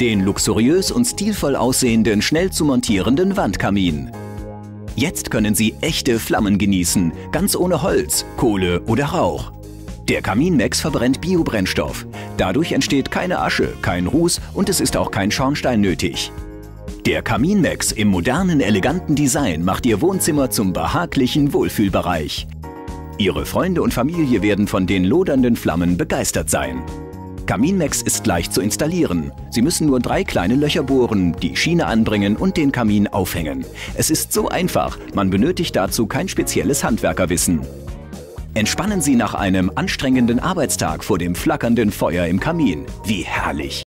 Den luxuriös und stilvoll aussehenden, schnell zu montierenden Wandkamin. Jetzt können Sie echte Flammen genießen, ganz ohne Holz, Kohle oder Rauch. Der Kaminmex verbrennt Biobrennstoff. Dadurch entsteht keine Asche, kein Ruß und es ist auch kein Schornstein nötig. Der Kaminmex im modernen, eleganten Design macht Ihr Wohnzimmer zum behaglichen Wohlfühlbereich. Ihre Freunde und Familie werden von den lodernden Flammen begeistert sein. Kaminmex ist leicht zu installieren. Sie müssen nur 3 kleine Löcher bohren, die Schiene anbringen und den Kamin aufhängen. Es ist so einfach, man benötigt dazu kein spezielles Handwerkerwissen. Entspannen Sie nach einem anstrengenden Arbeitstag vor dem flackernden Feuer im Kamin. Wie herrlich!